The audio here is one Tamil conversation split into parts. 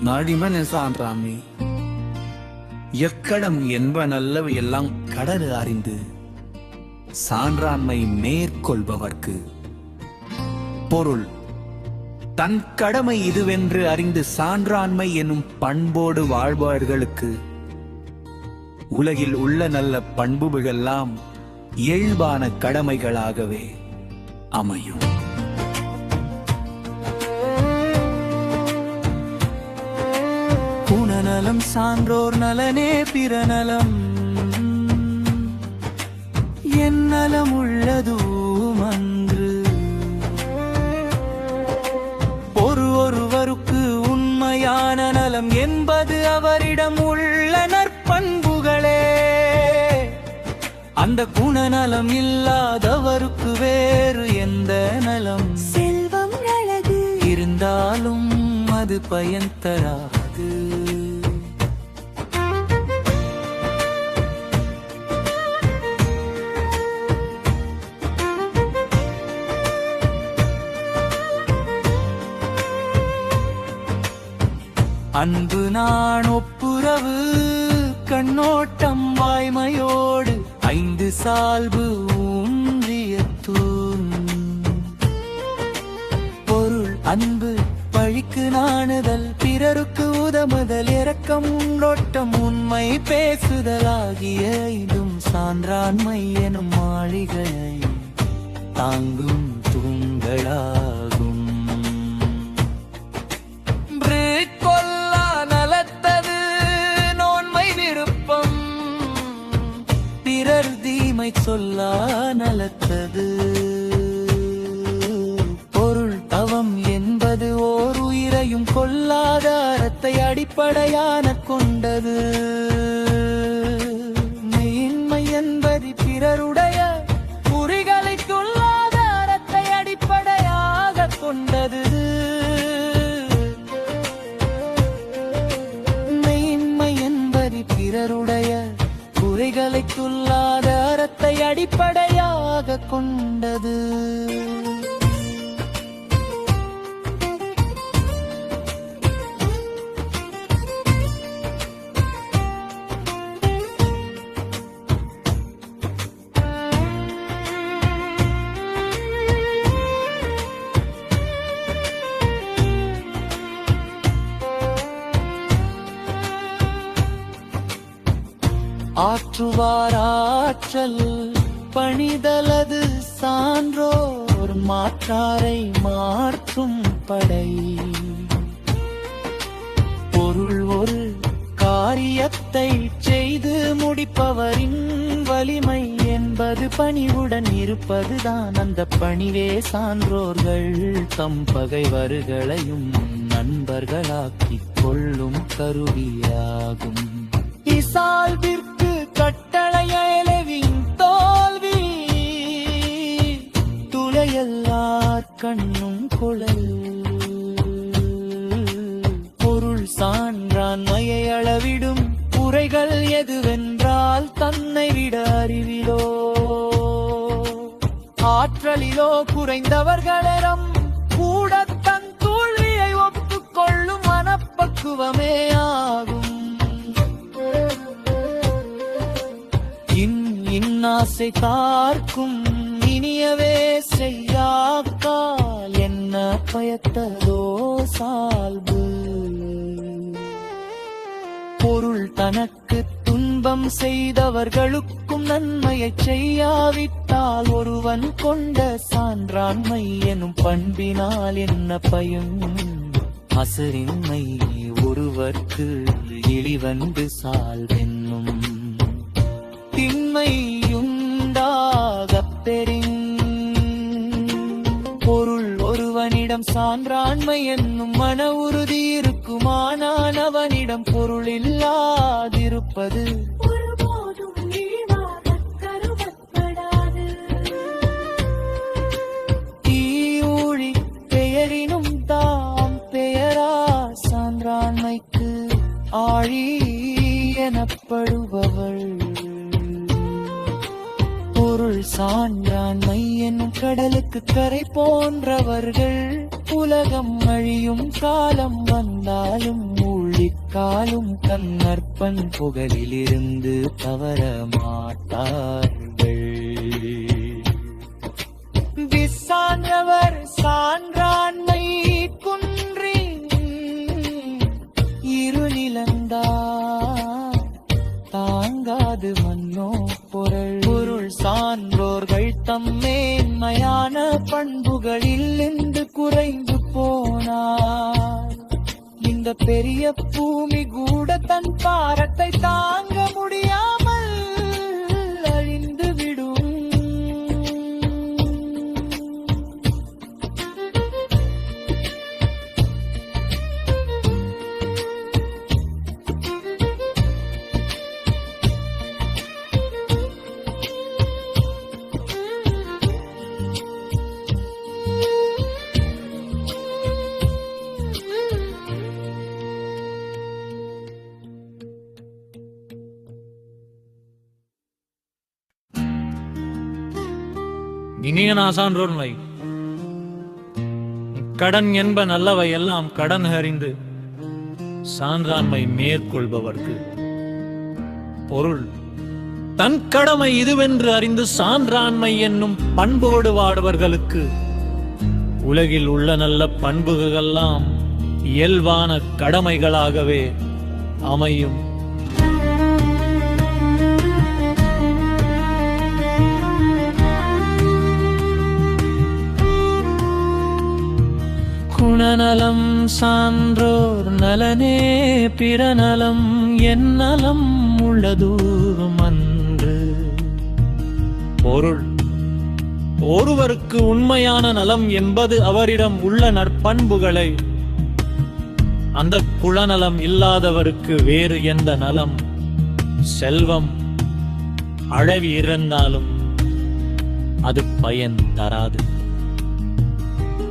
நடிமன் சான்றாமே எக்கடம் என்பனல்லவை எல்லாம் கடல் அறிந்து சான்றாண்மை மேற்கொள்பவர்க்கு பொருள் தன் கடமை இதுவென்று அறிந்து சான்றாண்மை எனும் பண்போடு வாழ்பவர்களுக்கு உலகில் உள்ள நல்ல பண்புகளெல்லாம் இயல்பான கடமைகளாகவே அமையும். குணநலம் சான்றோர் நலனே பிறநலம் என் நலம் உள்ளதும் அன்று ஒருவருக்கு உண்மையான நலம் என்பது அவரிடம் உள்ள நற்பண்புகளே. அந்த குணநலம் இல்லாதவருக்கு வேறு எந்த நலம் செல்வம் அழகு இருந்தாலும் அது பயன் தராது. அன்பு நான் ஒப்புரவு கண்ணோட்டம் வாய்மையோடு ஐந்து சால்பு ஊன்றியத்தூன் பொருள் அன்பு பழிக்கு நாணுதல் பிறருக்கு உதவுதல் இரக்கம் உன்னோட்டம் உண்மை பேசுதல் ஆகிய இதும் சான்றாண்மை எனும் மாளிகையை தாங்கும் தூண்களாகும். நலத்தது நோன்மை விருப்பம் பிறர் தீமை சொல்லா நலத்தது பொருள் தவம் என்பது ஓர் உயிரையும் கொல்லாத அறத்தை அடிப்படையான கொண்டது. மெய்மை என்பது பிறருடைய குறிகளை கொல்லாத அறத்தை அடிப்படையாக கொண்டது. பிறருடைய குறைகளை கொள்ளாத அறத்தை அடிப்படையாக கொண்டது. ஆற்றுவார் ஆற்றல் பணிதலது சான்றோர் மாற்றாரை மாற்றும் படை பொருள் ஒரு காரியத்தை செய்து முடிப்பவரின் வலிமை என்பது பணிவுடன் இருப்பதுதான். அந்த பணிவே சான்றோர்கள் தம் பகைவர்களையும் நண்பர்களாக்கிக் கொள்ளும் கருவியாகும். இசால்பிற்கு கட்டளையளவின் தோல்வி துளையல்லார் கண்ணும் குழல் பொருள் சான்றாண்மையை அளவிடும் குறைகள் எதுவென்றால் தன்னை விட அறிவிலோ ஆற்றலிலோ குறைந்தவர்களிடம் கூட தன் தோல்வியை ஒப்புக்கொள்ளும் மனப்பக்குவமே ஆகும். இன்னாசை தார்க்கும் இனியவே செய்யாக்கால் என்ன பயத்ததோ சால்பு பொருள் தனக்கு துன்பம் செய்தவர்களுக்கும் நன்மையை செய்யாவிட்டால் ஒருவன் கொண்ட சான்றாண்மை எனும் பண்பினால் என்ன பயன் அசரின்மை ஒருவர்க்கு இழிவந்து சால்வென்னும் திண்மையுண்டாகப் பெறின் பொருள் ஒருவனிடம் சான்றாண்மை என்னும் மன உறுதி இருக்குமானால் அவனிடம் பொருள் இல்லாதிருப்பது ஒருபோதும் இழிவாகக் கருதப்படாது. தீயூழி பெயரினும் தாம் பெயரா சான்றாண்மைக்கு ஆழி எனப்படுபவள் பொருள் சான்றாண்மை என்னும் கடலுக்கு கரை போன்றவர்கள் உலகம் அழியும் காலம் வந்தாலும் காலும் கண்ணற்பன் புகழிலிருந்து தவற மாட்டார்கள். விசான்றவர் சான்றாண்மை குன்றின் இருளிலந்தா தாங்காது மன்னோ பொருள் சான்றோர்கள் தம்மேன்மையான பண்புகளில் இருந்து குறைந்து போனார். இந்த பெரிய பூமி கூட தன் பாரத்தை தாங்க முடியாமல் அழிந்து விடும். இனிய சான்றோர்களை, கடன் என்ப நல்லவை எல்லாம் கடன் அறிந்து சான்றாண்மை மேற்கொள்பவர்க்கு பொருள் தன் கடமை இதுவென்று அறிந்து சான்றாண்மை என்னும் பண்போடு வாடுவர்களுக்கு உலகில் உள்ள நல்ல பண்புகளெல்லாம் இயல்பான கடமைகளாகவே அமையும். குணநலம் சான்றோர் நலனே பிறநலம் என் நலம் உள்ளதூரும் அன்று. பொருள் ஒருவருக்கு உண்மையான நலம் என்பது அவரிடம் உள்ள நற்பண்புகளை அந்த குணநலம் இல்லாதவருக்கு வேறு எந்த நலம் செல்வம் அழவி இருந்தாலும் அது பயன் தராது.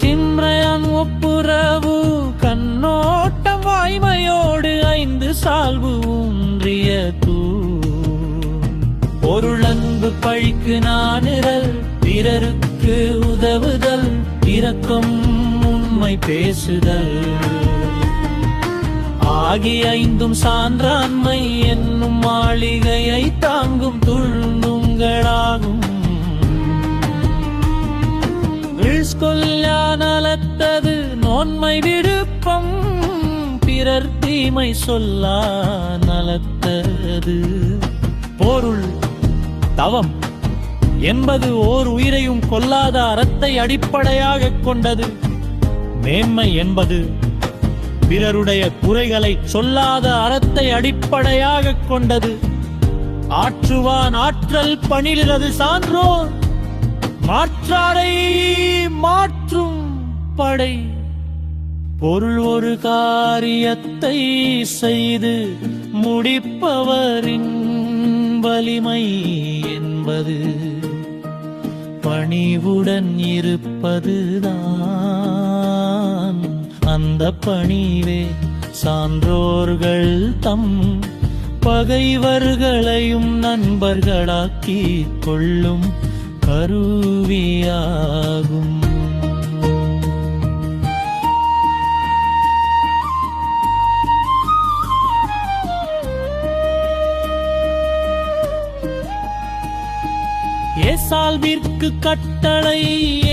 திம்ரையான் ஒப்புரவு கண்ணோட்டம் வாய்மையோடு 5 சால்வு ஊன்றிய பொருளன்பு பழிக்கு நாணிரல் பிறருக்கு உதவுதல் இரக்கம் உண்மை பேசுதல் ஆகிய 5 சான்றாண்மை என்னும் மாளிகையை தாங்கும் துள்ளுங்களாகும். கொல்லா நலத்தது நோன்மை விருப்பம் பிறர் தீமை சொல்லா நலத்தது. பொருள் தவம் என்பது ஓர் உயிரையும் கொல்லாத அறத்தை அடிப்படையாக கொண்டது. மேன்மை என்பது பிறருடைய குறைகளை சொல்லாத அறத்தை அடிப்படையாக கொண்டது. ஆற்றுவான் ஆற்றல் பணிகிறது சான்றோர் மாற்றாரை மாற்றும் படை. பொருள் ஒரு காரியத்தை செய்து முடிப்பவரின் வலிமை என்பது பணிவுடன் இருப்பதுதான். அந்த பணிவே சான்றோர்கள் தம் பகைவர்களையும் நண்பர்களாக்கி கொள்ளும் கருவியாகும். ஏசால்விற்கு கட்டளை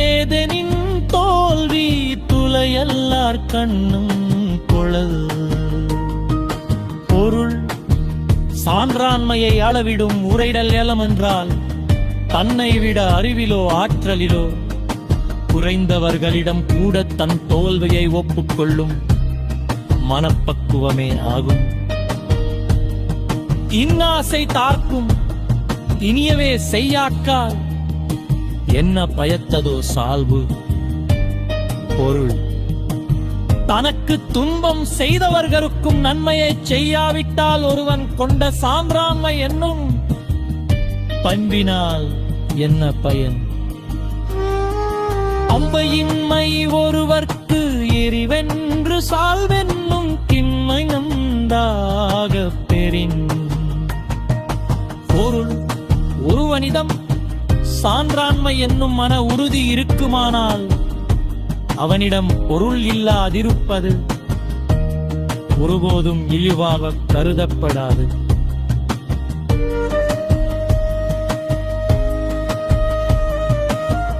ஏதெனின் தோல்வி துளையல்லார் கண்ணும் கொளல். பொருள் சான்றாண்மையை அளவிடும் உரைடல் ஏலமென்றால் தன்னை விட அறிவிலோ ஆற்றலிலோ குறைந்தவர்களிடம் கூட தன் தோல்வியை ஒப்புக்கொள்ளும் மனப்பக்குவமே ஆகும். இன்னாசை தார்க்கும் இனியவே செய்யாக்கால் என்ன பயத்ததோ சால்பு. பொருள் தனக்கு துன்பம் செய்தவர்களுக்கும் நன்மையை செய்யாவிட்டால் ஒருவன் கொண்ட சான்றாண்மை என்னும் பண்பினால் என்ன பயன்? அம்பையின்மை ஒருவர்க்கு எரிவென்று சால்வென்னும் கிண்மை நன்றாக பெறின். பொருள் ஒருவனிடம் சான்றாண்மை என்னும் மன உறுதி இருக்குமானால் அவனிடம் பொருள் இல்லாதிருப்பது ஒருபோதும் இழிவாக கருதப்படாது.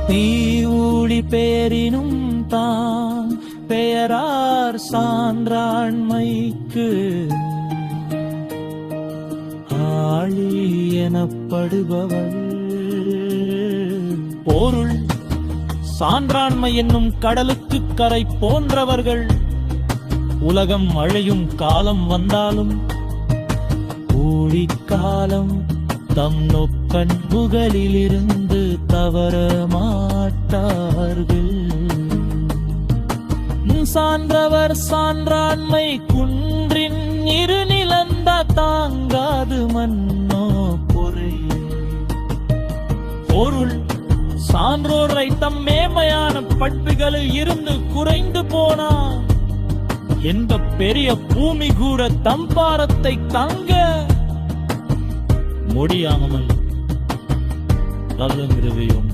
நீ ஊழி பேரினும் தான் பெயரார் சான்றாண்மைக்கு ஆழி எனப்படுபவள். பொருள் சான்றாண்மை என்னும் கடலுக்கு கரை போன்றவர்கள் உலகம் அழையும் காலம் வந்தாலும் ஊழிக்காலம் தம் நோக்கன்புகளிலிருந்து தவற மாட்டார்கள். சான்றவர் சான்றாண்மை குன்றின் இரு நிலந்த தாங்காது மன்னோ பொறை. பொருள் சான்றோரை தம் மேன்மையான பண்புகளில் இருந்து குறைந்து போனா எந்த பெரிய பூமி கூட தம் பாரத்தை தாங்க முடியாமல் தள்ளுங்கிறதையும்